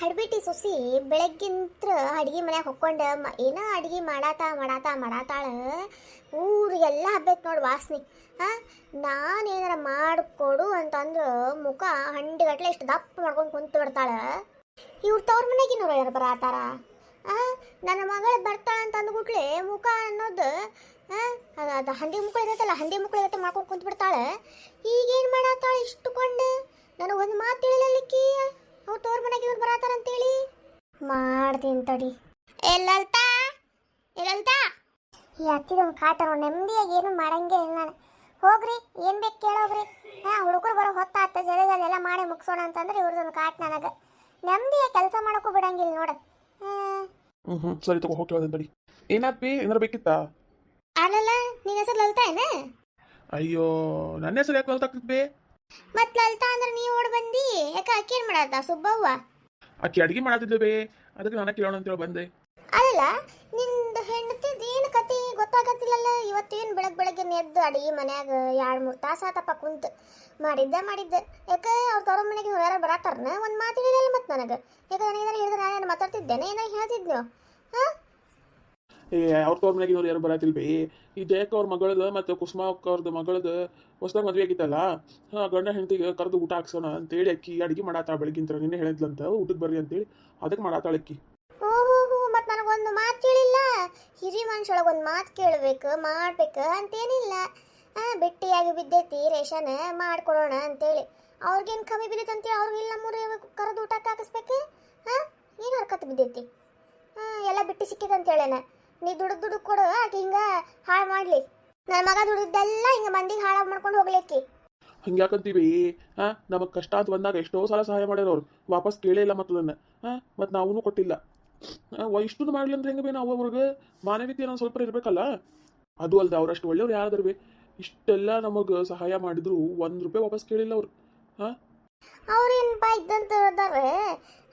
ಹಡ್ಬಿಟ್ಟಿ ಸೊಸಿ ಬೆಳಗ್ಗಿಂತ್ರ ಅಡಿಗೆ ಮನ್ಯಾಗ ಹೊಕ್ಕೊಂಡು ಏನೋ ಅಡಿಗೆ ಮಾಡಾತಾಳ ಊರಿಗೆಲ್ಲ ಹಬ್ಬೈತೆ ನೋಡಿ ವಾಸನೆ. ನಾನೇನಾರ ಮಾಡಿಕೊಡು ಅಂತಂದ್ರೆ ಮುಖ ಹಂಡಿಗಟ್ಲೆ ಇಷ್ಟು ದಪ್ಪ ಮಾಡ್ಕೊಂಡು ಕುಂತು ಬಿಡ್ತಾಳೆ. ಇವ್ರು ತವ್ರ ಮನೆಗಿನವ್ರು ಯಾರು ಬರತ್ತಾರ? ನನ್ನ ಮಗಳು ಬರ್ತಾಳ ಅಂತ ಅಂದ್ಬಿಟ್ಲೆ ಮುಖ ಅನ್ನೋದು ಅದು ಹಂದಿ ಮುಖ ಇರತ್ತಲ್ಲ, ಹಂದಿ ಮುಖ ಇರತ್ತೆ ಮಾಡ್ಕೊಂಡು ಕುಂತು ಬಿಡ್ತಾಳೆ. ಈಗೇನು ಮಾಡತ್ತಾಳ ಇಷ್ಟುಕೊಂಡು? ನನಗೊಂದು ಮಾತು ತಿಳಿಲಿಕ್ಕಿ ಅವ್ರು ತೋರ್ ಮನೆಗೆ ಇವ್ರು ಬರತ್ತಾರಂತೇಳಿ ಮಾಡ್ತೀನಿ ತಡಿ. ಎಲ್ಲಲ್ತಾ ಈ ಹತ್ತಿದೊಂದು ಕಾಟರು ನೆಮ್ಮದಿಯಾಗಿ ಏನು ಮಾಡಂಗೆ ಇಲ್ಲ ನಾನು. ಹೋಗ್ರಿ, ಏನು ಬೇಕು ಕೇಳೋಗ್ರಿ. ಹುಡುಗರು ಬರೋ ಹೊತ್ತಾತ ಜಲ್ಲೆಲ್ಲ ಮಾಡಿ ಮುಗಿಸೋಣ ಅಂತಂದ್ರೆ ಇವ್ರದೊಂದು ಕಾಟ್ ನನಗೆ ನೆಮ್ಮದಿಯಾಗಿ ಕೆಲಸ ಮಾಡೋಕ್ಕೂ ಬಿಡಂಗಿಲ್ಲ ನೋಡ. ಸರಿ ತಗೋ ಹೋಗಿ ತಡಿ. ಏನಾತ್ಪಿ ಏನಾರು ಬೇಕಿತ್ತಾ? ಅಲ್ಲಲ್ಲ, ನಿನ್ನ ಹೆಸರು ಲಲಿತಾ ಏನ? ಅಯ್ಯೋ, ನನ್ನ ಹೆಸರು ಯಾಕೆ ಲಲಿತಾ? ಮತ್ ಲಲಿತಾ ಅಂದ್ರೆ ನೀವು ಓಡ್ ಬಂದಿ ಯಾಕೆ? ಅಕ್ಕಿ ಏನ್ ಮಾಡತ್ತ ಸುಬ್ಬವ್ವ? ಅಕ್ಕಿ ಅಡಿಗೆ ಮಾಡತ್ತಿದ್ದೆ ಬೇ, ಅದಕ್ಕೆ ನಾನು ಕೇಳೋಣ ಅಂತೇಳಿ ಬಂದೆ. ಅಲ್ಲ, ನಿಂದು ಹೆಂಡತಿದ್ ಏನು ಕತೆ ಗೊತ್ತಾಗತ್ತಿಲ್ಲಲ್ಲ. ಇವತ್ತೇನು ಬೆಳಗ್ಗೆ ಎದ್ದು ಅಡಿಗೆ ಮನ್ಯಾಗ 2-3 ತಾಸು ಆತಪ್ಪ ಕುಂತು ಮಾಡಿದ್ದೆ. ಯಾಕೆ ಅವ್ರು ತರೋ ಮನೆಗೆ ಯಾರು ಬರತ್ತಾರನ? ಒಂದು ಮಾತು ಹೇಳಿಲ್ಲ ಮತ್ತೆ ನನಗೆ. ಯಾಕೆ ನನಗೇನಾರು ಹೇಳಿದ್ರೆ ನಾನು ಮಾತಾಡ್ತಿದ್ದೇನೆ, ಏನಾರು ಹೇಳ್ತಿದ್ನೋ? ಅವ್ರ ತವ್ರ ಮನೆಗಿನವ್ರು ಯಾರು ಬರತ್ತಿಲ್ ಬೇ. ಈ ಜಯಕ್ಕ ಅವ್ರ ಮಗಳದ ಮತ್ತು ಕುಸುಮ ಅವ್ರದ್ದು ಮಗಳದ ಹೊಸದಾಗ ಮದುವೆ ಆಗಿತ್ತಲ್ಲ, ಗಂಡ ಹೆಂಡತಿಗೆ ಕರೆದು ಊಟ ಹಾಕ್ಸೋಣ ಅಂತೇಳಿ ಅಕ್ಕಿ ಅಡಿಗೆ ಮಾಡಾತಾಳ. ಬೆಳಗಿಂತ ನಿನ್ನೆ ಹೇಳಿದ್ಲಂತ ಊಟಕ್ಕೆ ಬರ್ರಿ ಅಂತೇಳಿ, ಅದಕ್ಕೆ ಮಾಡಾತಾಳ ಅಕ್ಕಿ. ಮತ್ತು ನನಗೊಂದು ಮಾತು ಕೇಳಿಲ್ಲ. ಹಿರಿ ಮನುಷ್ಯೊಳಗೊಂದು ಮಾತು ಕೇಳಬೇಕು ಮಾಡ್ಬೇಕು ಅಂತೇನಿಲ್ಲ. ಬಿಟ್ಟಿಯಾಗಿ ಬಿದ್ದೈತಿ ರೇಷನ್ ಮಾಡ್ಕೊಡೋಣ ಅಂತೇಳಿ. ಅವ್ರಿಗೇನು ಕಮ್ಮಿ ಬಿದ್ದೈತೆ ಅಂತೇಳಿ ಅವ್ರಿಗೆಲ್ಲ ನಮ್ಮೂರು ಕರೆದು ಊಟಕ್ಕೆ ಹಾಕಿಸ್ಬೇಕು? ಏನು ಹರ್ಕತ್ತು ಬಿದ್ದೈತಿ? ಎಲ್ಲ ಬಿಟ್ಟು ಸಿಕ್ಕಿದೆ ಅಂತೇಳೇನ. ನೀ ದುಡ್ಡು ಕೊಡು, ಆಕೆ ಹಿಂಗೆ ಹಾಳು ಮಾಡಲಿ. ನನ್ನ ಮಗ ದುಡಿದ್ದೆಲ್ಲ ಹಿಂಗೆ ಮಂದಿಗೆ ಹಾಳು ಮಾಡ್ಕೊಂಡು ಹೋಗ್ಲಿಕ್ಕಿ. ಹಂಗೆ ಯಾಕಂತೀವಿ? ನಮಗೆ ಕಷ್ಟ ಅಂತ ಬಂದಾಗ ಎಷ್ಟೋ ಸಲ ಸಹಾಯ ಮಾಡ್ಯಾರ ಅವ್ರು, ವಾಪಸ್ ಕೇಳೇ ಇಲ್ಲ ಮತ್ತದನ್ನು. ಮತ್ತು ನಾವೂ ಕೊಟ್ಟಿಲ್ಲ. ಇಷ್ಟೊಂದು ಮಾಡಲಿ ಅಂದ್ರೆ ಹೆಂಗೆ ಬೇ? ನಾವು ಅವ್ರಿಗೆ ಮಾನವೀಯತೆ ಏನೋ ಸ್ವಲ್ಪ ಇರಬೇಕಲ್ಲ. ಅದು ಅಲ್ಲದೆ ಅವ್ರಷ್ಟು ಒಳ್ಳೆಯವ್ರು ಯಾರಾದ್ರು ಬೇ? ಇಷ್ಟೆಲ್ಲ ನಮಗೆ ಸಹಾಯ ಮಾಡಿದ್ರು ₹1 ವಾಪಸ್ ಕೇಳಿಲ್ಲ ಅವ್ರು. ಅವ್ರೇನಪ್ಪ ಇದ್ದಂತ ಹೇಳ್ದಾರೆ,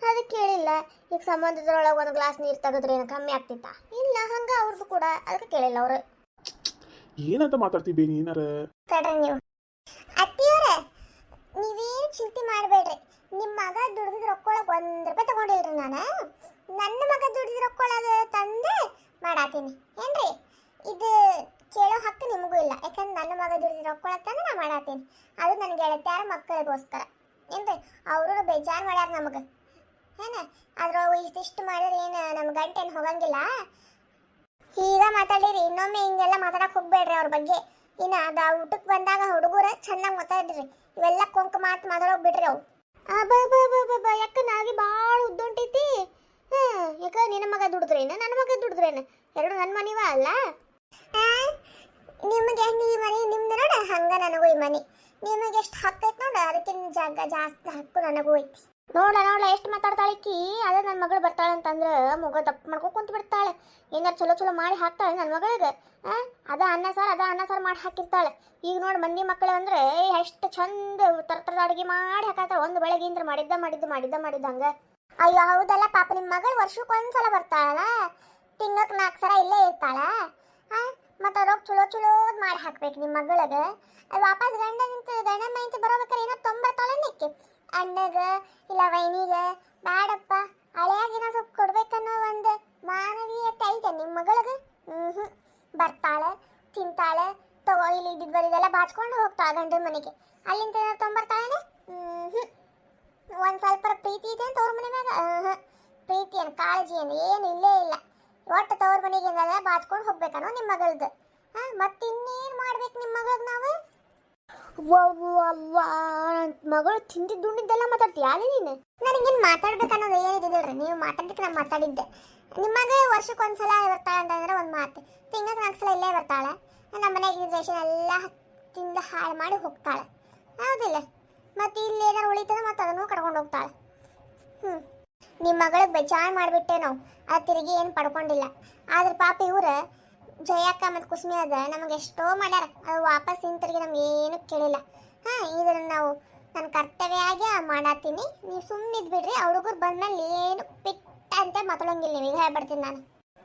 ಅದಕ್ಕೆ ಕೇಳಿಲ್ಲ. ಈಗ ಸಂಬಂಧದೊಳಗೆ ಒಂದು ಗ್ಲಾಸ್ ನೀರು ತೆಗೆದ್ರೆ ಏನು ಕಮ್ಮಿ ಆಗ್ತಿತ್ತಾ? ಇಲ್ಲ, ಹಂಗೆ ಅವ್ರದ್ದು ಕೂಡ ಅದಕ್ಕೆ ಕೇಳಿಲ್ಲ ಅವರು. ಏನಂತ ಮಾತಾಡ್ತೀವಿ ನೀನಾರ? ತಡ್ರಿ ನೀವು ಅತ್ತಿಯವರೇ, ನೀವೇನು ಚಿಂತೆ ಮಾಡಬೇಡ್ರಿ. ನಿಮ್ಮ ಮಗ ದುಡ್ದಿದ್ ರೊಕ್ಕೊಳಗೆ ₹1 ತಗೊಂಡಿಲ್ರಿ ನಾನು. ನನ್ನ ಮಗ ದುಡ್ದಿದ್ ರೊಕ್ಕೊಳಗೆ ತಂದು ಮಾಡಾತೀನಿ ಏನ್ರಿ? ಇದು ಕೇಳೋ ಹಕ್ಕು ನಿಮಗೂ ಇಲ್ಲ. ಯಾಕಂದ್ರೆ ನನ್ನ ಮಗ ದುಡ್ದಿದ್ ರೊಕ್ಕೊಳಗೆ ತಂದು ನಾನು ಮಾಡಾತೀನಿ. ಅದು ನನ್ನ ಗೆಳತಿಯಾರ ಮಕ್ಕಳಿಗೋಸ್ಕರ ಏನ್ರಿ? ಅವರು ಬೇಜಾರು ಮಾಡ್ಯಾರ ನಮಗೆ. ಅದ್ರೊಳಗೆ ಇಷ್ಟಿಷ್ಟು ಮಾಡಿದ್ರೆ ಏನು ನಮ್ಮ ಗಂಟೆ ಏನು ಹೋಗಂಗಿಲ್ಲ. ಈಗ ಮಾತಾಡಿರಿ, ಇನ್ನೊಮ್ಮೆ ಹಿಂಗೆಲ್ಲ ಮಾತಾಡಕ್ಕೆ ಹೋಗ್ಬೇಡ್ರಿ ಅವ್ರ ಬಗ್ಗೆ. ಇನ್ನು ಅದು ಊಟಕ್ಕೆ ಬಂದಾಗ ಹುಡುಗರು ಚೆನ್ನಾಗಿ ಮಾತಾಡ್ರಿ. ಇವೆಲ್ಲ ಕೊಂಕ ಮಾತಾಡೋಗಿ ಬಿಡ್ರಿ ಅವು. ಯಾಕೆ ನಾಗಿ ಭಾಳ ಉದ್ದುಂಟೈತಿ. ಯಾಕೆ ನಿನ್ನ ಮಗ ದುಡಿದ್ರೇನ ನನ್ನ ಮಗ ದುಡಿದ್ರೇನ? ಎರಡು ನನ್ನ ಮನಿವ ಅಲ್ಲ. ನಿಮಗೆ ಹೆಂಗೆ ಈ ಮನೆ ನಿಮ್ದು ನೋಡ, ಹಂಗೆ ನನಗೂ ಈ ಮನೆ. ನಿಮಗೆ ಎಷ್ಟು ಹಕ್ಕೈತೆ ನೋಡ, ಅದಕ್ಕಿಂತ ಜಾಗ ಜಾಸ್ತಿ ಹಕ್ಕು ನನಗೂ ಐತಿ. ನೋಡ ಎಷ್ಟು ಮಾತಾಡ್ತಾಳಿಕ್ಕಿ. ಅದೇ ನನ್ನ ಮಗಳು ಬರ್ತಾಳೆ ಅಂತಂದ್ರೆ ಮುಗ ದಪ್ಪ ಮಾಡ್ಕೊಂಡು ಕುಂತು ಬಿಡ್ತಾಳೆ. ಏನಾರು ಚಲೋ ಮಾಡಿ ಹಾಕ್ತಾಳೆ ನನ್ನ ಮಗಳಿಗೆ. ಅದ ಅನ್ನ ಸಾರು ಮಾಡಿ ಹಾಕಿರ್ತಾಳೆ. ಈಗ ನೋಡಿ ಮಂದಿ ಮಕ್ಕಳು ಅಂದರೆ ಎಷ್ಟು ಚಂದ ತರದ ಅಡುಗೆ ಮಾಡಿ ಹಾಕತ್ತಾಳೆ. ಒಂದು ಬೆಳಗ್ಗೆಯಿಂದ ಮಾಡಿದ್ದ ಹಂಗೆ. ಅಯ್ಯೋ ಹೌದಲ್ಲ ಪಾಪ, ನಿಮ್ಮ ಮಗಳು ವರ್ಷಕ್ಕೊಂದ್ಸಲ ಬರ್ತಾಳಲ್ಲ, ತಿಂಗಳಿಗೆ 4 ಸಲ ಇಲ್ಲೇ ಇರ್ತಾಳ. ಮತ್ತು ಅವ್ರಿಗೆ ಚಲೋ ಮಾಡಿ ಹಾಕ್ಬೇಕು ನಿಮ್ಮ ಮಗಳಿಗೆ. ಅದು ವಾಪಸ್ ಗಂಡ ಮೈಂತ ಬರೋಬೇಕಾರೆ ಏನೋ ತೊಂಬರ್ತಾಳೆ ನಿಕ್ಕಿ ಅಣ್ಣಗ ಇಲ್ಲ ವೈನಿಗೆ. ಬೇಡಪ್ಪ, ಹಳೆಯಾಗಿನ ಸ್ವಲ್ಪ ಕೊಡ್ಬೇಕನ್ನೋ ಒಂದು ಮಾನವೀಯತೆ ಐತೆ ನಿಮ್ಮ ಮಗಳಿಗೆ. ಬರ್ತಾಳೆ, ತಿಂತಾಳೆ, ತಗೋ ಇಲ್ಲಿ ಇದ್ದಿದ್ದು ಬಾಚ್ಕೊಂಡು ಹೋಗ್ತಾಳೆ ಗಂಡನ ಮನೆಗೆ. ಅಲ್ಲಿಂದ ತೊಂಬರ್ತಾಳೆ. ಒಂದು ಸ್ವಲ್ಪ ಪ್ರೀತಿ ಇದೆ ಅಂತ ಅವ್ರ ಮನೆ ಮ್ಯಾಗ. ಪ್ರೀತಿ ಏನು ಕಾಳಜಿ ಏನು ಇಲ್ಲೇ ಇಲ್ಲ. ಒಟ್ಟು ತವ್ರ ಮನೆಗೆ ಬಾಚ್ಕೊಂಡು ಹೋಗ್ಬೇಕನ್ನೋ ನಿಮ್ಮ ಮಗಳದ್ದು. ಮತ್ತಿನ್ನೇನು ಮಾಡ್ಬೇಕು ನಿಮ್ಮ ಮಗಳಿಗೆ ನಾವು? ಮಗಳು ತಿಂದಿದ್ದುಂಡಿದ್ದೆಲ್ಲ ಮಾತಾಡ್ತೀಯ ನೀನು? ನನಗೇನು ಮಾತಾಡ್ಬೇಕನ್ನೋದು ಏನಿದ್ದಿಲ್ರಿ, ನೀವು ಮಾತಾಡಿದ್ದಕ್ಕೆ ನಾನು ಮಾತಾಡಿದ್ದೆ. ನಿಮಗೆ ವರ್ಷಕ್ಕೊಂದ್ಸಲ ಬರ್ತಾಳೆ ಅಂತಂದ್ರೆ ಒಂದು ಮಾತು, ತಿಂಗಳಿಗೆ 4 ಸಲ ಇಲ್ಲೇ ಬರ್ತಾಳೆ. ನಮ್ಮ ಮನೆಗೆ ರೇಷನ್ ಎಲ್ಲ ತಿಂದು ಹಾಳು ಮಾಡಿ ಹೋಗ್ತಾಳೆ, ಹೌದಿಲ್ಲ? ಮತ್ತು ಇಲ್ಲಿ ಏನಾರು ಉಳಿತದೆ ಮತ್ತು ಅದನ್ನು ಕರ್ಕೊಂಡು ಹೋಗ್ತಾಳೆ. ನಿಮ್ಮ ಮಗಳಿಗೆ ಬೇಜಾರು ಮಾಡಿಬಿಟ್ಟೆ ನಾವು. ಅದು ತಿರುಗಿ ಏನು ಪಡ್ಕೊಂಡಿಲ್ಲ. ಆದ್ರೆ ಪಾಪ ಇವ್ರು ಜಯಕ್ಕ ಮತ್ತು ಕುಸುಮಿ ಅದ ನಮಗೆ ಎಷ್ಟೋ ಮಾಡ್ಯಾರ. ಅದು ವಾಪಸ್ ಹಿಂತಿರುಗಿ ನಮ್ಗೆ ಏನೂ ಕೇಳಿಲ್ಲ. ಇದನ್ನು ನಾವು ನನ್ನ ಕರ್ತವ್ಯ ಆಗಿ ಮಾಡಾತೀನಿ. ನೀವು ಸುಮ್ಮನಿದ್ ಬಿಡ್ರಿ. ಹುಡುಗರು ಬಂದ್ಮೇಲೆ ಏನು ಪಿಟ್ಟ ಅಂತ ಮಾತಾಡೋಂಗಿಲ್ಲ. ನೀವು ಈಗ ಹೇಳ್ಬಿಡ್ತೀನಿ ನಾನು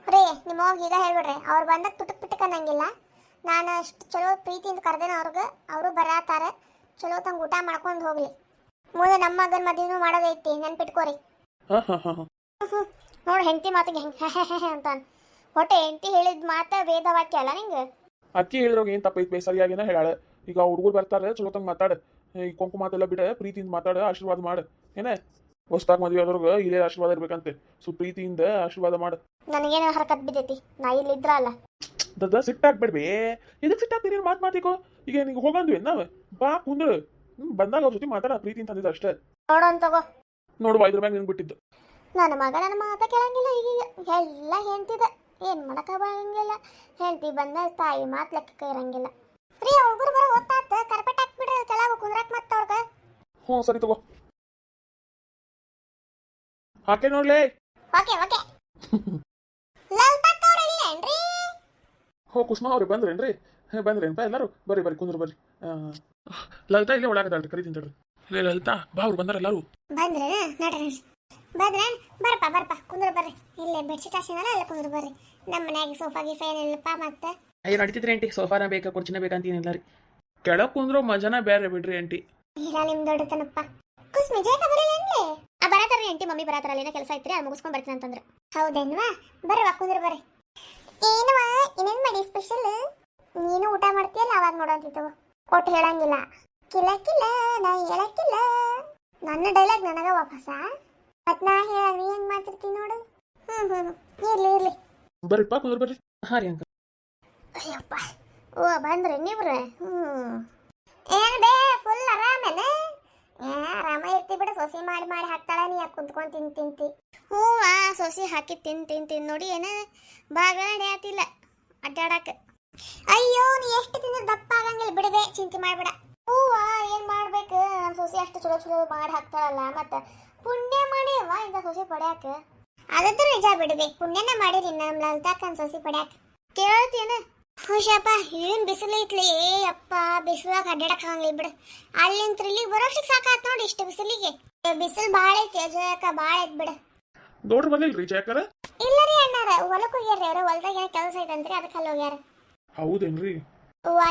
ರೀ. ನಿಮ್ಮ ಹೋಗಿ ಈಗ ಹೇಳ್ಬಿಡ್ರಿ. ಅವ್ರು ಬಂದಾಗ ತುಟಕ್ ಅನ್ನಂಗಿಲ್ಲ. ನಾನು ಅಷ್ಟು ಚಲೋ ಪ್ರೀತಿಯಿಂದ ಕರೆದೇನ ಅವ್ರಿಗೆ. ಅವರು ಬರತಾರೆ, ಚಲೋ ತಂಗ ಊಟ ಮಾಡ್ಕೊಂಡು ಹೋಗ್ಲಿ. ಮುಂದೆ ನಮ್ಮ ಮಗನ ಮದುವೆನೂ ಮಾಡೋದೈತಿ, ನೆನ್ಪಿಟ್ಕೋರಿ. ಹಾಂ ಹಾಂ ಹಾಂ ಹಾಂ ನೋಡಿ ಹೆಂಡತಿ ಮಾತಿಗೆ ಹೆಂಗೆ ಅಂತಾನ. ಹೊಟ್ಟೆ ಹೆಂಡತಿ ಹೇಳಿದ ಮಾತ ವೇದವಾಕ್ಯ ಅಲ್ಲ ನಿಂಗೆ. ಅಕ್ಕಿ ಹೇಳಿದ್ರಾಗ ಏನು ತಪ್ಪೈತಿ ಸರಿಯಾಗಿನ ಹೇಳಾಳ. ಈಗ ಹುಡುಗರು ಬರ್ತಾರೆ ಚಲೋತಂಗೆ ಮಾತಾಡ, ಈ ಕೊಂಕು ಮಾತೆಲ್ಲ ಬಿಡ ಪ್ರೀತಿಯಿಂದ ಮಾತಾಡ, ಆಶೀರ್ವಾದ ಮಾಡು. ಏನ ಹೊಸ್ದಾಗಿ ಮದುವೆ ಆದವ್ರಿಗೆ ಇಲ್ಲೇ ಆಶೀರ್ವಾದ ಇರ್ಬೇಕಂತೆ. ಸೊ ಪ್ರೀತಿಯಿಂದ ಆಶೀರ್ವಾದ ಮಾಡು. ನನಗೇನು ಹರಕತ್ ಬಿದ್ದೈತಿ, ನಾ ಇಲ್ಲಿದ್ರ ಅಲ್ಲ. ದದ ಸಿಟ್ಟಾಗ್ಬೇಡ್ಬಿ. ಇದಕ್ಕೆ ಸಿಟ್ಟಾಗ್ತೀನಿ ಮಾತಿಕೋ. ಈಗ ನಿಂಗೆ ಹೋಗಂದ್ವಿ ನಾವು ಬಾ ಕುಂದ್ರು. ಬಂದಾಗ ಅವ್ರ ಜೊತೆ ಮಾತಾಡ ಪ್ರೀತಿ ಅಂತ ಅಂದಿದ್ದು ಅಷ್ಟೇ. ನೋಡೋನ್ ತಗೋ. ನೋಡುವ ಇದ್ರ ಮ್ಯಾಗ ನಿನ್ ಬಿಟ್ಟಿದ್ದು. ನನ್ನ ಮಗ ನನ್ನ ಮಾತ ಕೇಳಂಗಿಲ್ಲ. ಈಗ ಎಲ್ಲ ಹೆಂಡ್ತಿದ ಏನು ಮಾಡಕ್ಕಾಗಂಗಿಲ್ಲ. ಹೆಂಡತಿ ಬಂದ ತಾಯಿ ಮಾತು ಲೆಕ್ಕ ಇರಂಗಿಲ್ಲ. ರೀ ಹುಡುಗರು ಬರೋ ಹೊತ್ತಾತ, ಕಾರ್ಪೆಟ್ ಹಾಕ್ಬಿಡ್ರಿ ಕೆಳಗೆ ಕುಂದ್ರಾಕ್ ಮತ್ತೆ ಅವ್ರಿಗೆ. ಹ್ಞೂ ಸರಿ ತಗೋ, ಹಾಕೆ ನೋಡ್ಲೇ. Okay okay. ಲಲ್ತಕ್ಕ ಅವ್ರು ಇಲ್ಲೇನ್ರಿ? ಹೋ ಕುಸುಮ ಅವ್ರಿಗೆ ಬಂದ್ರೇನ್ರಿ? ಬಂದ್ರೇನಪ್ಪ ಎಲ್ಲರೂ? ಬರ್ರಿ ಬರ್ರಿ ಕುಂದ್ರು ಬರ್ರಿ. ಲಲಿತಾ ಇಲ್ಲೇ ಒಳಗದಾಳ್ರಿ, ಕರಿತೀನಿ ತಡ್ರಿ. ಲೇ ಲಲಿತಾ ಬಾ, ಅವ್ರು ಬಂದಾರ ಎಲ್ಲರೂ. ಬಂದ್ರೆ ನಡ್ರಿ ಬಂದ್ರೇನ್? ಬರ್ಪ ಕುಂದ್ರ ಬರ್ರಿ. ಇಲ್ಲೇ ಬೆಡ್ಶೀಟ್ ಹಾಸಿನಲ್ಲ ಅಲ್ಲೇ ಕುಂದ್ರ ಬರ್ರಿ. ನಮ್ಮ ಮನ್ಯಾಗ ಸೋಫಾ ಗೀಫಾ ಏನಿಲ್ಲಪ್ಪ ಮತ್ತೆ. ಅಯ್ಯ ನಡೀತಿದ್ರಿ ಆಂಟಿ, ಸೋಫಾನ ಬೇಕಾ ಕುರ್ಚಿನ ಬೇಕಂತೀನಿಲ್ಲ ರೀ. ಕೆಳಗೆ ಕುಂದ್ರೋ ಮಜಾನ ಬೇರೆ ಬಿಡ್ರಿ ಆಂಟಿ. ಇಲ್ಲ ನಿಮ್ ದೊಡ್ಡತನಪ್ಪ. ಕುಸ್ಮಿ ಜೇಕ ಬರಲಿಲ್ಲ ಬರತಾರ್ರಿ ಆಂಟಿ, ಮಮ್ಮಿ ಬರತಾರಲ್ಲ, ಏನೋ ಕೆಲಸ ಐತ್ರಿ ಅದು ಮುಗಿಸ್ಕೊಂಡ್ ಬರ್ತೀನಿ ಅಂತಂದ್ರೆ. ಹೌದೇನ್ವಾ? ಬರ್ರಿ ಕುಂದ್ರ ಬರ್ರಿ. ಏನವಾ ಇನ್ನೇನ್ ಮಾಡಿ ಸ್ಪೆಷಲ್? ನೀನು ಊಟ ಮಾಡ್ತೀಯಲ್ಲ ಅವಾಗ ನೋಡೋಂತಿತ್ತು. ಒಟ್ಟು ಹೇಳಂಗಿಲ್ಲ. ಕಿಲ ಕಿಲ ನಾ ಹೇಳಕ್ಕಿಲ್ಲ. ನನ್ನ ಡೈಲಾಗ್ ನನಗ ವಾಪಸ ಮತ್ ನಾ ಹೇಳ ನೀ ಹೆಂಗ್ ಮಾಡ್ತಿರ್ತೀನಿ ನೋಡು. ಇರ್ಲಿ ಬರ್ರಿಪ್ಪ ಕುಂದ್ರ ಬರ್ರಿ. ಹಾಂ ರೀ ಅಂಕ. ಅಯ್ಯಪ್ಪ ಓ ಬಂದ್ರೆ ನೀವ್ರೆ. ಏನ್ ಬೇ ಫುಲ್ ಆರಾಮೇನೆ? ಆರಾಮ ಇರ್ತಿ ಬಿಡ. ಸೊಸಿ ಮಾಡಿ ಹಾಕ್ತಾಳ, ನೀ ಯಾಕೆ ಕುಂತ್ಕೊಂಡ್ ತಿಂತಿ. ಹೂವ ಸೊಸಿ ಹಾಕಿ ತಿನ್ ನೋಡಿ ಏನ ಬಾಗಡೆ ಆತಿಲ್ಲ ಅಡ್ಡಾಡಕ. ಅಯ್ಯೋ ನೀ ಎಷ್ಟು ತಿಂದ್ರೆ ದಪ್ಪ ಆಗಂಗಿಲ್ಲ ಬಿಡಬೇ, ಚಿಂತೆ ಮಾಡ್ಬೇಡ. ಹೂವ ಏನ್ ಮಾಡ್ಬೇಕು, ನಮ್ಮ ಸೊಸಿ ಅಷ್ಟು ಚಲೋ ಮಾಡಿ ಹಾಕ್ತಾಳಲ್ಲ, ಮತ್ತ ಪುಣ್ಯ ಮಾಡಿಯವ್ವ ಇಂಥ ಸೊಸಿ ಪಡ್ಯಾಕ. ಅದಂತೂ ನಿಜ ಬಿಡಬೇ, ಪುಣ್ಯನ ಮಾಡಿರಿ ನಮ್ಮ ಲಲಿತಾಕನ್ ಸೊಸಿ ಪಡ್ಯಾಕ. ಕೇಳ್ತೀನ? ಹುಷಪ್ಪ ಏನ್ ಬಿಸಿಲು ಐತ್ಲಿ ಅಪ್ಪ. ಬಿಸಿಲಾಗ ಅಡ್ಡಾಡಕ್ ಆಗಂಗಿಲ್ಲ ಬಿಡು. ಅಲ್ಲಿಂದ ಇಲ್ಲಿಗೆ ಬರೋಷ್ಟಕ್ಕೆ ಸಾಕಾತ್ ನೋಡಿ ಇಷ್ಟು ಬಿಸಿಲಿಗೆ. ಬಿಸಿಲು ಭಾಳ ಐತಿ ಅಜಯಕ್ಕ, ಭಾಳ ಐತ್ ಬಿಡು. ನೋಡ್ರಿ ಬಂದಿಲ್ರಿ ಜಯಕರ? ಇಲ್ಲ ರೀ ಅಣ್ಣಾರ, ಹೊಲಕ್ಕೆ ಹೋಗ್ಯಾರ ಅವ್ರು. ಹೊಲ್ದಾಗ ಏನೋ ಕೆಲಸ ಐತಂತ್ರಿ, ಅದಕ್ಕೆ ಅಲ್ಲಿ ಹೋಗ್ಯಾರ. ಹೌದೇನ್ರಿ?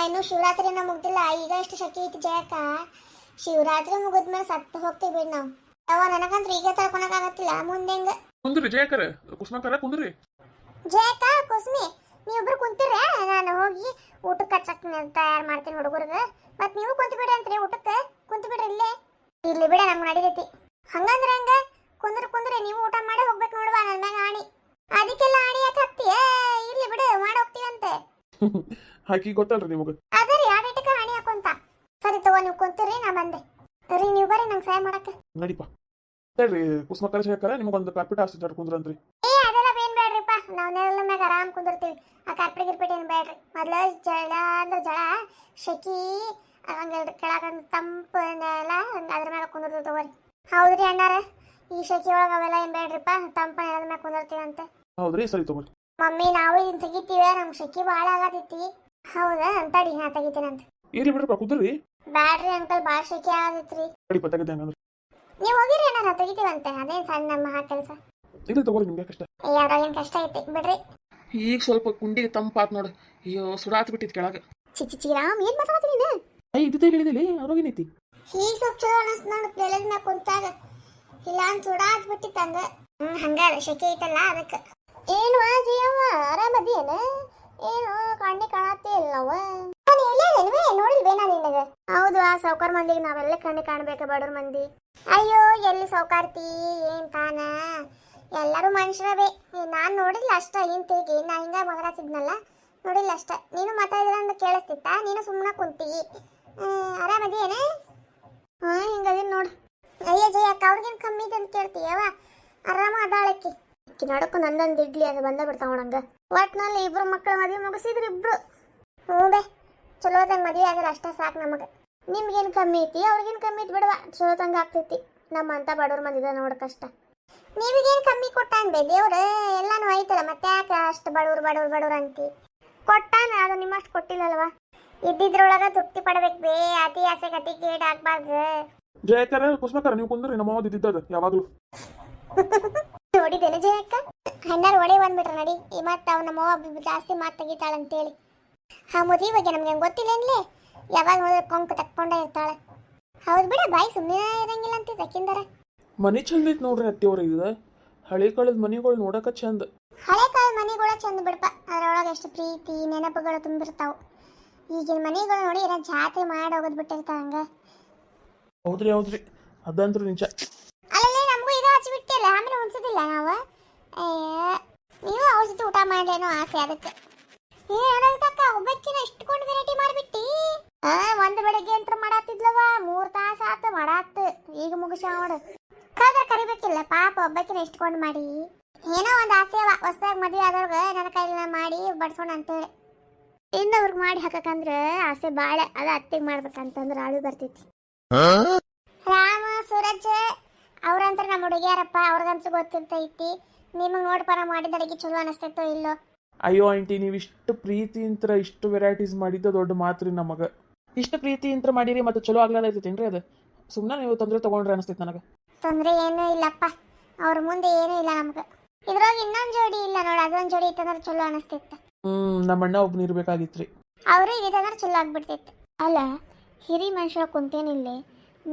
ಇನ್ನು ಶಿವರಾತ್ರಿನ ಮುಗ್ದಿಲ್ಲ, ಈಗ ಎಷ್ಟು ಶಕ್ತಿ ಐತಿ ಜಯಕ್ಕ. ಶಿವರಾತ್ರಿ ಮುಗಿದ್ಮೇಲೆ ಸತ್ತು ಹೋಗ್ತೀವಿ ಬಿಡ್ ನಾವು. ಅವ ನನಗಂತ್ರ ಈಗ ತಳ್ಕೊಳಕ್ ಆಗತ್ತಿಲ್ಲ, ಮುಂದೆ ಹೆಂಗ. ಕುಂದ್ರಿ ಜಯಕರ, ಕುಸುಮಕರ ಕುಂದ್ರಿ. ಜಯಕ್ಕ ಕುಸ್ಮಿ ನೀವಿಬ್ರು ಕುಂತಿರ, ನಾನು ಹೋಗಿ ಊಟಕ್ಕೆ ಹಚ್ಚಕ್ ತಯಾರು ಮಾಡ್ತೀನಿ ಹುಡುಗರಿಗೆ. ಮತ್ ನೀವು ಕುಂತ ಬಿಡ್ರಿ ಅಂತ್ರಿ ಊಟಕ್ಕೆ. ಕುಂತ ಬಿಡ್ರಿ ಇಲ್ಲೇ. ಇರ್ಲಿ ಬಿಡ, ನಮ್ಗೆ ನಡೀತೈತಿ. ಹಂಗಂದ್ರೆ ಹಂಗ ಕುಂದ್ರಿ ನೀವು ಊಟ ಮಾಡಿ ಹೋಗ್ಬೇಕು ನೋಡುವ. ನನ್ನ ಮ್ಯಾಗ ಆಣಿ. ಅದಕ್ಕೆಲ್ಲ ಆಣಿ ಯಾಕೆ ಹಾಕ್ತೀಯ? ಇರ್ಲಿ ಬಿಡು, ಮಾಡಿ ಹೋಗ್ತೀವಂತೆ. ಹಾಕಿ ಗೊತ್ತಲ್ರಿ ನಿಮಗೆ? ಅದೇ ರೀ ಆಡೇಟಕ್ಕೆ ಆಣಿ ಹಾಕೊಂತ. ಸರಿ ತಗೋ, ನೀವು ಕುಂತಿರಿ, ನಾ ಬಂದೆ. ರೀ ನೀವು ಬರ್ರಿ ನಂಗೆ ಸಹಾಯ ಮಾಡಕ್ಕ. ನಡಿಪ ಹೇಳ್ರಿ ಕುಸುಮಕರ ಜಯಕರ, ನಿಮಗೊಂದು ಕಾರ್ಪೆಟ್ ಹಾಸ್ತಿದ್ದಾರೆ ಕುಂದ್ರಂತ್ರಿ. ಅದೆಲ್ಲ ಏನ್ ಬೇಡ್ರಿಪ್ಪ, ನಾವು ನೆಲ ಮ್ಯಾಗ ಆರಾಮ್ ಕುಂದಿರ್ತೀವಿ. ಆ ಕಾರ್ಪೆಟ್ ಗಿರ್ಪೆಟ್ ಏನ್ ಬೇಡ್ರಿ. ಮೊದ್ಲು ಜಳ ಅಂದ್ರೆ ಜಳ ಶೆಕಿ ಹಂಗಲ್ರಿ, ಕೆಳಗಂದು ತಂಪು ನೆಲ ಅದ್ರ ಮ್ಯಾಗ ಕುಂದಿರ್ತೀವಿ ತಗೋರಿ. ಹೌದ್ರಿ ಅಣ್ಣಾರ, ಈ ಶೆಕಿ ಒಳಗೆ ಅವೆಲ್ಲ ಏನ್ ಬೇಡ್ರಿಪ್ಪ, ತಂಪ ನೆಲದ ಮ್ಯಾಗ ಕುಂದಿರ್ತೀವಂತೆ. ಹೌದ್ರಿ, ಸರಿ ತಗೋರಿ. ಮಮ್ಮಿ ನಾವು ಇದನ್ನ ತೆಗಿತೀವಿ, ನಮ್ಗೆ ಶೆಕಿ ಭಾಳ ಆಗತೈತಿ. ಹೌದಾ ಅಂತಡಿ, ನಾ ತೆಗಿತೀನಂತ. ಇರ್ಲಿ ಬಿಡ್ರಪ್ಪ ಕುಂದ್ರಿ. ಬ್ಯಾಡ್ರಿ ಅಂಕಲ್, ಭಾಳ ಶೆಕಿ ಆಗತೈತ್ರಿ. ನಡಿಪ ತೆಗೆದೆ ಹಂಗಂದ್ರೆ. ನೀವು ಹೋಗಿರಿ ಅಣ್ಣ, ನಾವು ತೆಗಿತೀವಂತೆ. ಅದೇನು ಸಣ್ಣ ನಮ್ಮ ಕೆಲಸ. ಇಲ್ಲ ತಗೋರಿ, ನಿಮ್ಗೆ ಕಷ್ಟ. ಯಾವ್ದಾಗೇನು ಕಷ್ಟ ಐತಿ ಬಿಡ್ರಿ. ಈಗ ಸ್ವಲ್ಪ ಕುಂಡಿಗೆ ತಂಪಾತ್ ನೋಡು. ಅಯ್ಯೋ ಸುಡಾತ್ ಬಿಟ್ಟಿದ್ ಕೆಳಗೆ. ಚಿರಾಮ್ ಏನ್ ಮಾತಾಡ್ತೀನಿ ನೀನು? ಇದ್ದೇ ಹೇಳಿದಿಲ್ಲ, ಅದ್ರಾಗೇನೈತಿ? ಈಗ ಸ್ವಲ್ಪ ಚಲೋ ಅನಿಸ್ತು ನೋಡು, ನೆಲದ ಮ್ಯಾಗ ಕುಂತಾಗ. ಇಲ್ಲ ಅಂತ ಸುಡಾತ್ ಬಿಟ್ಟಿತ್ತಂಗ. ಹಂಗ ಶೆಕೆ ಐತಲ್ಲ ಅದಕ್ಕೆ. ಏನು ಜಯವ್ವ ಆರಾಮದಿಯೇನ? ಏನು ಕಣ್ಣಿ ಕಾಣತ್ತೇ ಇಲ್ಲ ನಾವು. ನೋಡಿಲ್ವೇ ನಾನು ನಿನಗ? ಹೌದು, ಆ ಸಾವ್ಕಾರ ಮಂದಿಗೆ ನಾವೆಲ್ಲ ಕಣ್ಣಿ ಕಾಣ್ಬೇಕ, ಬಡವ್ರ ಮಂದಿ. ಅಯ್ಯೋ ಎಲ್ಲಿ ಸಾವ್ಕಾರ್ತಿ ಏನ್ ತಾನ, ಎಲ್ಲರೂ ಮನುಷ್ಯರವೇ. ನಾನ್ ನೋಡಿಲ್ಲ ಅಷ್ಟ. ಏನ್ ತಿರುಗಿ ನಾ ಹಿಂಗ ಮಗರಾತಿದ್ನಲ್ಲ, ನೋಡಿಲ್ಲ ಅಷ್ಟ. ನೀನು ಮಾತಾಡಿದ್ರ ಅಂತ ಕೇಳಿಸ್ತಿತ್ತ, ನೀನು ಸುಮ್ಮನೆ ಕುಂತಿ. ಆರಾಮದೇನ? ಹಿಂಗದಿನ್ ನೋಡು. ಅಯ್ಯ ಜಯ ಅಕ್ಕ, ಅವ್ರಿಗೇನು ಕಮ್ಮಿ ಇದೆ ಅಂತ ಕೇಳ್ತೀಯವ? ಆರಾಮ ಅದಾಳಕ್ಕಿ. ನಡಕು ನಂದೊಂದು ಇಡ್ಲಿ ಅದು ಬಂದ ಬಿಡ್ತಾವ ನಂಗ. ಒಟ್ನಲ್ಲಿ ಇಬ್ರು ಮಕ್ಕಳ ಮದುವೆ ಮುಗಿಸಿದ್ರು ಇಬ್ರು. ಹ್ಞೂ ಬೇ, ಚಲೋದಂಗೆ ಮದುವೆ ಆದ್ರೆ ಅಷ್ಟ ಸಾಕು ನಮಗೆ. ನಿಮ್ಗೇನು ಕಮ್ಮಿ ಐತಿ, ಅವ್ರಿಗೇನು ಕಮ್ಮಿ ಐತಿ ಬಿಡವಾ, ಚಲೋದಂಗೆ ಆಗ್ತೈತಿ. ನಮ್ಮಂತ ಬಡವ್ರ ಮಂದಿದ ನೋಡ ಕಷ್ಟ. ನೀವಿಗೇನು ಕಮ್ಮಿ ಕೊಟ್ಟಾನ ಬೇ ದೇವ್ರ, ಎಲ್ಲಾನು ಐತಲ್ಲ, ಮತ್ತೆ ಯಾಕೆ ಅಷ್ಟು ಬಡವ್ರು ಅಂತಿ? ಕೊಟ್ಟಾನ, ಅದು ನಿಮ್ಮಷ್ಟು ಕೊಟ್ಟಿಲ್ಲಲ್ವಾ. ಇದ್ದಿದ್ರೊಳಗ ತೃಪ್ತಿ ಪಡ್ಬೇಕು ಬೇ, ಅತಿ ಆಸೆ ಕತಿ ಕೇಡ್ ಆಗ್ಬಾರ್ದು. ಜಯಕರ ಕುಸುಮಕರ ನೀವು ಕುಂದ್ರಿ, ನಮ್ಮ ಅವ್ವದ್ ಇದ್ದದ ಯಾವಾಗ್ಲೂ. ನೋಡಿದ್ದೇನೆ ಜಯಕ್ಕ, ಹೆಣ್ಣಾರು ಒಡೆ ಬಂದ್ಬಿಟ್ರ ನಡಿ. ಮತ್ತ ಅವ್ ನಮ್ಮವ್ವ ಜಾಸ್ತಿ ಮಾತು ತೆಗಿತಾಳಂತೇಳಿ. ಆ ಮದುವೆ ಬಗ್ಗೆ ನಮ್ಗೆ ಗೊತ್ತಿಲ್ಲೇನ್ಲೇ, ಯಾವಾಗ ನೋಡಿದ್ರೆ ಕೊಂಕು ತಕ್ಕೊಂಡೇ ಇರ್ತಾಳೆ. ಹೌದು ಬಿಡ, ಬಾಯಿ ಸುಮ್ಮನೆ ಇರಂಗಿಲ್ಲ ಅಂತ ತಕ್ಕಿಂದಾರ. ಮನಿ ಚಂದ ಐತಿ ನೋಡ್ರಿ ಅತ್ತಿಯವ್ರ ಇದು ಹಳೆ ಕಾಲದ ಮನಿಗಳು ನೋಡಕ ಚಂದ. ಹಳೆ ಕಾಲ ಮನೆಗಳ ಚಂದ ಬಿಡಪ್ಪ, ಅದ್ರೊಳಗೆ ಎಷ್ಟು ಪ್ರೀತಿ ನೆನಪುಗಳು ತುಂಬಿರ್ತಾವು. ಈಗಿನ ಮನೆಗಳು ನೋಡಿ ಏನೋ ಜಾತ್ರೆ ಮಾಡಿ ಹೋಗೋದು ಬಿಟ್ಟಿರ್ತಾವ ಹಂಗ. ಹೌದ್ರಿ ಅದಂತ್ರು ನಿಜ. ಅಲ್ಲಲ್ಲಿ ನಮಗೂ ಈಗ ಹಚ್ಚಿಬಿಟ್ಟಿಲ್ಲ, ಆಮೇಲೆ ಉಣ್ಸೋದಿಲ್ಲ ನಾವು. ನೀವು ಔಷಧಿ ಊಟ ಮಾಡ್ಲೇನೋ ಆಸೆ ಅದಕ್ಕೆ. ಏನಂತಕ್ಕ ಒಬ್ಬಕ್ಕಿನ ಇಷ್ಟುಕೊಂಡು ವೆರೈಟಿ ಮಾಡಿಬಿಟ್ಟಿ. ಒಂದು ಬೆಳಗ್ಗೆ ಅಂತ ಮಾಡತ್ತಿದ್ಲವ, 3 ತಾಸು ಆತು ಮಾಡಾತ್, ಈಗ ಮುಗಿಸ ನೋಡು. ಕರಿಬೇಕಿಲ್ಲ ಪಾಪ, ಒಬ್ಬಕ್ಕಿನ ಇಷ್ಟುಕೊಂಡು ಮಾಡಿ. ಏನೋ ಒಂದು ಆಸೆವ ಹೊಸದಾಗಿ ಮದುವೆ ಆದವ್ರಿಗೆ ನನ್ನ ಕೈಲಿ ಮಾಡಿ ಬಡ್ಸೋಣ ಅಂತೇಳಿ. ಇನ್ನೊಬ್ರಿಗೆ ಮಾಡಿ ಹಾಕಕಂದ್ರೆ ಆಸೆ ಬಾಳ, ಅದ ಅತ್ತಿಗೆ ಮಾಡ್ಬೇಕಂತಂದ್ರೆ ಅಳು ಬರ್ತೈತಿ. ರಾಮ ಸೂರಜ್ ಅವ್ರಂತ್ರ ನಮ್ಮ ಹುಡುಗಿಯಾರಪ್ಪ, ಅವ್ರಿಗಂತೂ ಗೊತ್ತಿರ್ತೈತಿ. ನಿಮಗೆ ನೋಡ್ಪರ ಮಾಡಿದ ಅಡಿಗೆ ಚಲೋ ಅನಿಸ್ತೈತೋ ಇಲ್ಲೋ. ಅಯ್ಯೋ ಆಂಟಿ, ನೀವು ಇಷ್ಟು ಪ್ರೀತಿಯಿಂದ ಇಷ್ಟು ವೆರೈಟೀಸ್ ಮಾಡಿದ್ದ ದೊಡ್ಡ ಮಾತ್ರಿ ನಮಗೆ. ಇಷ್ಟು ಪ್ರೀತಿಯಿಂದ ಮಾಡಿರಿ ಮತ್ತೆ ಚಲೋ ಆಗ್ಲಾದೈತೇನ್ರಿ ಅದು? ಸುಮ್ಮನೆ ನೀವು ತೊಂದರೆ ತೊಗೊಂಡ್ರೆ ಅನಿಸ್ತೈತೆ ನನಗೆ. ತೊಂದರೆ ಏನೂ ಇಲ್ಲಪ್ಪ, ಅವ್ರ ಮುಂದೆ ಏನೂ ಇಲ್ಲ ನಮ್ಗೆ. ಇದ್ರೊಳಗೆ ಇನ್ನೊಂದು ಜೋಡಿ ಇಲ್ಲ ನೋಡಿ, ಅದೊಂದು ಜೋಡಿ ಇತ್ತಂದ್ರೆ ಚಲೋ ಅನಿಸ್ತಿತ್ತು. ನಮ್ಮ ಅಣ್ಣ ಒಬ್ಬ ಇರ್ಬೇಕಾಗಿತ್ರಿ. ಅವರು ಇದಂದ್ರೆ ಚಲೋ ಆಗ್ಬಿಡ್ತೈತಿ. ಅಲ್ಲ ಹಿರಿ ಮನುಷ್ಯ ಕುಂತೇನಿಲ್ಲ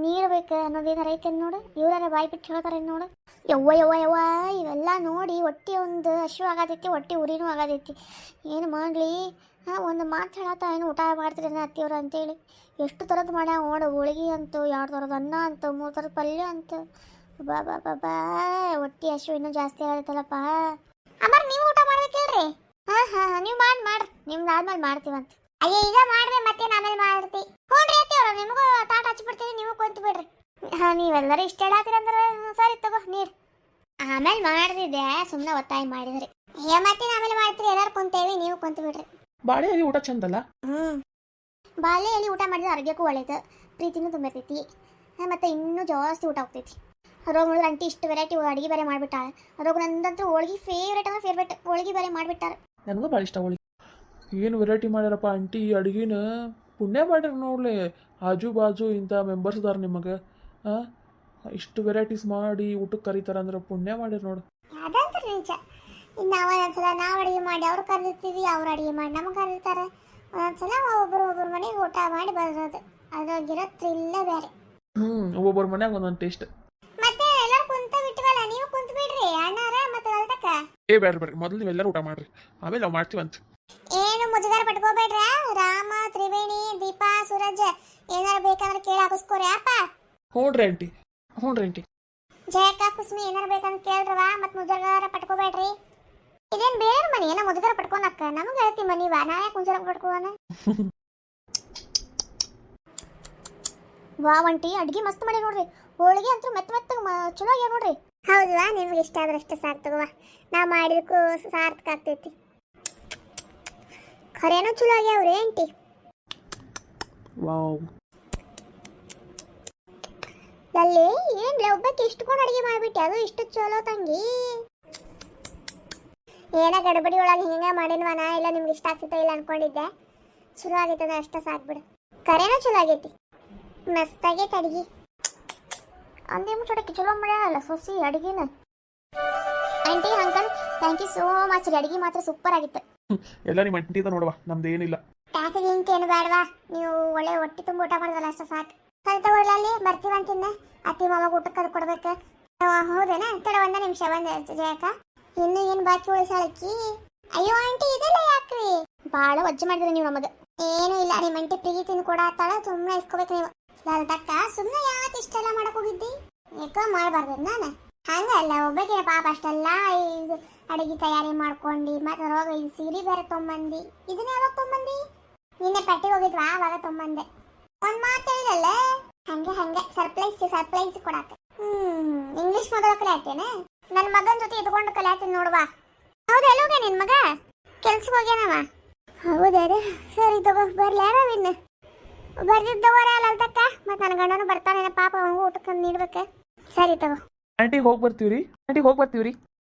ನೀಡ್ಬೇಕು ಅನ್ನೋದೇನಾರ ಐತೆ ನೋಡು. ಇವರಾರ ಬಾಯಿ ಬಿಟ್ಟು ಹೇಳ್ತಾರೆ ನೋಡು. ಯವ್ವ ಯವ್ವ ಯವ್ವ ಇವೆಲ್ಲ ನೋಡಿ ಹೊಟ್ಟೆ ಒಂದು ಹಸಿವು ಆಗತೈತಿ, ಹೊಟ್ಟೆ ಉರಿನೂ ಆಗತೈತಿ. ಏನು ಮಾಡಲಿ? ಒಂದು ಮಾತು ಹೇಳತ್ತ ಏನು ಊಟ ಮಾಡ್ತೀರಿ ಅತ್ತಿಯವ್ರು ಅಂತೇಳಿ. ಎಷ್ಟು ಥರದ್ದು ಮಾಡ್ಯಾವ ನೋಡು. ಹೋಳಿಗೆ ಅಂತು, 2 ಥರದ ಅನ್ನ ಅಂತು, 3 ಥರದ ಪಲ್ಯ ಅಂತು. ಬಾ ಬಾ ಬಾ ಬಾ ಹೊಟ್ಟೆ ಹಸಿವು ಇನ್ನೂ ಜಾಸ್ತಿ ಆಗತ್ತಲ್ಲಪ್ಪ. ಅಮ್ಮಾರ ನೀವು ಊಟ ಮಾಡ್ಬೇಕಿಲ್ರಿ? ಹಾಂ ನೀವು ಮಾಡ್ರಿ, ನಿಮ್ದು ಆದ್ಮೇಲೆ ಮಾಡ್ತೀವಂತ. ಅಯ್ಯ ಈಗ ಮಾಡ್ರಿ, ಮತ್ತೆ ಆಮೇಲೆ ಮಾಡ್ತಿ. ಹ್ಞೂ ಅತ್ತಿಯವ್ರು, ನಿಮಗೂ ತಾಟ ಹಚ್ಬಿಡ್ತೀವಿ, ನೀವು ಕುಂತು ಬಿಡ್ರಿ. ನೀವೆಲ್ಲರೂ ಇಷ್ಟ ಹೇಳತ್ತೀರಂದ್ರೆ ಸರಿ ತಗೋ ನೀರು. ಆಮೇಲೆ ಮಾಡ್ತಿದ್ದೆ, ಸುಮ್ಮನೆ ಒತ್ತಾಯ ಮಾಡಿದ್ರಿ. ಮತ್ತೆ ಆಮೇಲೆ ಮಾಡ್ತೀರಿ, ಎಲ್ಲರೂ ಕುಂತೇವಿ, ನೀವು ಕುಂತು ಬಿಡ್ರಿ. ಬಾಳೆಯಲ್ಲಿ ಊಟ ಚಂದಲ್ಲ? ಬಾಳೆಯಲ್ಲಿ ಊಟ ಮಾಡಿದ್ರೆ ಆರೋಗ್ಯಕ್ಕೂ ಒಳ್ಳೇದು, ಪ್ರೀತಿನೂ ತುಂಬಿರ್ತೈತಿ, ಮತ್ತೆ ಇನ್ನೂ ಜಾಸ್ತಿ ಊಟ ಹೋಗ್ತೈತಿ. ರೋಗ ನೋಡಿದ್ರೆ ಅಂಟಿ ಇಷ್ಟು ವೆರೈಟಿ ಅಡುಗೆ ಬೇರೆ ಮಾಡಿಬಿಟ್ಟಾಳೆ. ರೋಗ ನಂದಂತೂ ಹೋಳಿಗೆ ಫೇವ್ರೇಟ್ ಅಂದ್ರೆ ಫೇವ್ರೇಟ್, ಹೋಳಿಗೆ ಬೇರೆ ಮಾಡಿಬಿಟ್ಟಾರೆ. ನನಗೂ ಭಾಳ ಇಷ್ಟ ಹೋಳಿಗೆ. ಏನು ವೆರೈಟಿ ಮಾಡ್ಯಾರಪ್ಪ ಆಂಟಿ ಅಡುಗೆನ. ಪುಣ್ಯ ಮಾಡ್ಯಾರ ನೋಡ್ಲಿ, ಆಜು ಬಾಜು ಇಂಥ ಮೆಂಬರ್ಸ್ ಅದಾರ ನಿಮಗೆ. ಇಷ್ಟು ವೆರೈಟೀಸ್ ಮಾಡಿ ಊಟಕ್ಕೆ ಕರೀತಾರಂದ್ರೆ ಪುಣ್ಯ ಮಾಡ್ಯಾರ ನೋಡು. ಅದಂತ ನಿಜ. ಇನ್ನು ಒಂದೊಂದ್ಸಲ ನಾವು ಅಡುಗೆ ಮಾಡಿ ಅವ್ರು ಕರೀತೀವಿ, ಅವ್ರು ಅಡುಗೆ ಮಾಡಿ ನಮಗೆ ಕರೀತಾರೆ. ಒಂದೊಂದ್ಸಲ ಒಬ್ಬರು ಮನೆಗೆ ಊಟ ಮಾಡಿ ಬರೋದು, ಅದ್ರಾಗಿರೋ ಥ್ರಿಲ್ಲ ಬೇರೆ. ಒಬ್ಬೊಬ್ಬರ ಮನ್ಯಾಗ ಒಂದೊಂದು ಟೇಸ್ಟ್. ಮತ್ತೆ ಎಲ್ಲರೂ ಕುಂತ ಬಿಟ್ವಲ್ಲ, ನೀವು ಕುಂತ ಬಿಡ್ರಿ ಅಣ್ಣಾರ ಮತ್ತೆ ಅಲ್ತಕ್ಕ. ಬೇಡ್ರಿ ಮೊದಲು ನೀವೆಲ್ಲರೂ ಊಟ ಮಾಡ್ರಿ, ಆಮೇಲೆ ನಾವು ಮಾಡ್ತೀವಂತ. ಏನು ಮುಜುಗರ ಪಟ್ಕೋಬೇಡ್ರ. ರಾಮ, ತ್ರಿವೇಣಿ, ದೀಪಾ, ಸೂರಜ್ ಏನಾರು ಬೇಕಾದ್ರೆ ಕೇಳಿ ಹಾಕಿಸ್ಕೋರಿ ಅಪ್ಪ. ಹ್ಞೂನ್ರಿ ಆಂಟಿ. ಜಯಕ್ಕ, ಕುಸ್ಮಿ ಏನಾರು ಬೇಕಂತ ಕೇಳ್ರವ, ಮತ್ತೆ ಮುಜುಗರ ಪಟ್ಕೋಬೇಡ್ರಿ. ಇದೇನು ಬೇರೆ ಮನಿ ಏನೋ ಮುಜುಗರ ಪಟ್ಕೊನಕ್ಕ, ನಮಗೆ ಹೇಳ್ತಿ ಮನಿವಾ, ನಾವೇ ಮುಜುಗರ ಪಟ್ಕೋಣ. ವಾ ಒಂಟಿ ಅಡ್ಗೆ ಮಸ್ತ್ ಮಾಡಿ ನೋಡ್ರಿ. ಹೋಳಿಗೆ ಅಂತೂ ಮೆತ್ತ ಚಲೋ ಆಗ್ಯಾವ ನೋಡ್ರಿ. ಹೌದವಾ, ನಿಮ್ಗೆ ಇಷ್ಟ ಆದ್ರಷ್ಟೇ ಸಾಕು ತಗೋವಾ, ನಾ ಮಾಡಿದಕ್ಕೂ ಸಾರ್ಥಕ ಆಗ್ತೈತಿ. ಖರೇನೂ ಚಲೋ ಆಗ್ಯಾವ್ರಿ ಆಂಟಿ. ವಾವ್, ಅಲ್ಲಿ ಏನ್ಲ ಒಬ್ಬಕ್ಕೆ ಇಷ್ಟುಕೊಂಡು ಅಡುಗೆ ಮಾಡಿಬಿಟ್ಟೆ, ಅದು ಇಷ್ಟು ಚಲೋ ತಂಗಿ. ಏನ ಗಡಬಡಿ ಒಳಗೆ ಹಿಂಗೆ ಮಾಡಿನ್ವ, ನಾ ಇಲ್ಲ ನಿಮ್ಗೆ ಇಷ್ಟ ಆಗ್ತಿತ್ತೋ ಇಲ್ಲ ಅನ್ಕೊಂಡಿದ್ದೆ. ಚಲೋ ಆಗೈತದ ಅಷ್ಟೇ ಸಾಕ್ಬಿಡು. ಕರೇನೂ ಚಲೋ ಆಗೈತಿ, ಮಸ್ತಾಗೈತೆ ಅಡುಗೆ. ಅಂದೇ ಮುಚ್ಚೋಟಕ್ಕೆ ಚಲೋ ಮಾಡ್ಯಾಳಲ್ಲ ಸೊಸಿ ಅಡುಗೆನ. Aunty uncle thank you so much ರೀ, ಅಡುಗೆ ಮಾತ್ರ ಸೂಪರ್ ಆಗಿತ್ತು. ಎಲ್ಲ ನಿಮ್ಮ ಅಂಟಿದ ನೋಡುವ, ನಮ್ದು ಏನಿಲ್ಲ. ಟ್ಯಾಕಿಗೆ ಏನು ಬೇಡವಾ, ನೀವು ಒಳ್ಳೆ ಹೊಟ್ಟೆ ತುಂಬ ಊಟ ಮಾಡಿದಲ್ಲ ಅಷ್ಟೇ ಸಾಕು. ಸರಿ ತಗೊಳ್ಳಿ, ಬರ್ತೀವಂತಿನ್ನ ಅತ್ತಿ ಮಾವಾಗ ಊಟಕ್ಕೆ ಅದು ಕೊಡ್ಬೇಕು. ಹೌದೇನಾ? ತಡ 1 ನಿಮಿಷ ಜಯಕ, ಇನ್ನು ಏನು ಬಾಕಿ ಉಳಿಸಾಳಕ್ಕಿ. ಅಯ್ಯೋ ಆಂಟಿ ಇದೆಲ್ಲ ಯಾಕ್ರಿ? ಭಾಳ ವಜ್ಜೆ ಮಾಡಿದ್ರಿ ನೀವು ನಮಗೆ. ಏನೂ ಇಲ್ಲ, ನಿಮ್ಮ ಅಂಟಿ ಪ್ರೀತಿನ ಕೊಡತ್ತಾಳ, ಸುಮ್ಮನೆ ಇಸ್ಕೋಬೇಕು ನೀವು. ಲಲ್ತಕ್ಕ ಸುಮ್ಮನೆ ಯಾಕೆ ಇಷ್ಟೆಲ್ಲ ಮಾಡಕ್ ಹೋಗಿದ್ದಿ? ಏಕೋ ಮಾಡಬಾರ್ದು ನಾನು. ಹಂಗಲ್ಲ, ಒಬ್ಬಕ್ಕೆ ಪಾಪ ಅಷ್ಟೆಲ್ಲ ಇದು ಅಡುಗೆ ತಯಾರಿ ಮಾಡ್ಕೊಂಡು ಮತ್ತೆ ರೋಗ ಇದು ಸೀರೆ ಬೇರೆ ತೊಗೊಂಬಂದು. ಇದನ್ನ ಯಾವಾಗ ತೊಗೊಂಬಂದಿ? ನಿನ್ನೆ ಪೆಟ್ಟಿಗೆ ಹೋಗಿದ್ವಾ, ಆವಾಗ ತೊಗೊಂಬಂದೆ. ಒಂದು ಮಾತು ಹೇಳಿರಲ್ಲ, ಹಂಗೆ ಸರ್ಪ್ರೈಸ್ ಕೊಡಾಕ. ಇಂಗ್ಲೀಷ್ ಮೊದಲು ಕಲಿಯಾತೇನೆ, ನನ್ನ ಮಗನ ಜೊತೆ ಇದ್ಕೊಂಡು ಕಲಿಯಾತೀನಿ ನೋಡುವ. ಹೌದು, ಎಲ್ಲೋಗ ನಿನ್ನ ಮಗ? ಕೆಲ್ಸಕ್ಕೆ ಹೋಗ್ಯಾನವ? ಹೌದೇ, ಸರಿ ತಗೋ, ಬರ್ಲಿ ಯಾರವಿನ್ನು ಬರ್ದಿದ್ದವರ ಅಲ್ತಕ್ಕ. ಮತ್ತೆ ನನ್ನ ಗಂಡನು ಬರ್ತಾನೆ ಪಾಪ, ಅವನಿಗೂ ಊಟಕ್ಕೆ ನೀಡ್ಬೇಕು. ಸರಿ ತಗೋ ಆಂಟಿ, ಹೋಗಿ ಬರ್ತೀವ್ರಿ.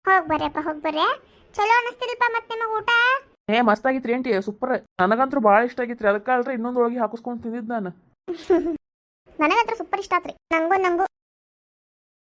ಹೋಗಿ ಬರ್ರಿಯಪ್ಪ, ಹೋಗಿ ಬರ್ರಿ. ಚಲೋ ಅನಿಸ್ತಿಲ್ಪ ಮತ್ತೆ ನಿಮಗೆ ಊಟ? ಮಸ್ತ್ ಆಗಿತ್ರಿ ಆಂಟಿ, ಸೂಪರ್. ನನಗಂತೂ ಭಾಳ ಇಷ್ಟ ಆಗಿತ್ರಿ, ಅದಕ್ಕೆ ಅಲ್ರಿ ಇನ್ನೊಂದು ಒಳಗೆ ಹಾಕಿಸ್ಕೊಂಡು ತಿಂದಿದ್ದು ನಾನು. ನನಗಂತೂ ಸೂಪರ್ ಇಷ್ಟ ಆತ್ರಿ. ನಂಗೂ